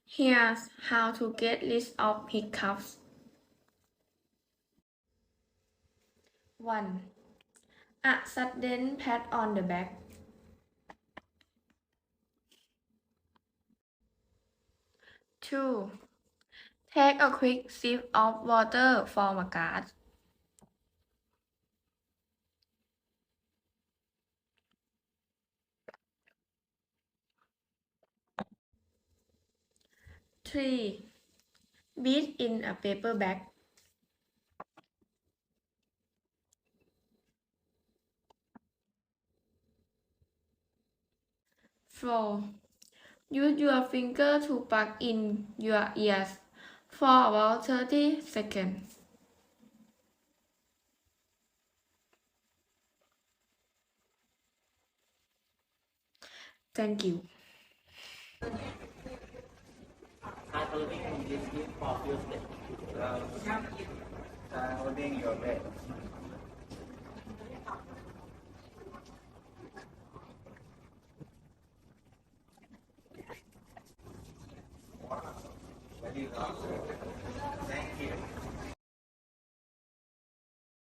Here's how to get list of hiccups. 1. A sudden pat on the back. 2. Take a quick sip of water from a glass. 3. Beat in a paper bag. 4. Use your finger to plug in your ears for about 30 seconds. Thank you. Start holding this grip of your step. Start holding your leg. Wow. Very good. Thank you.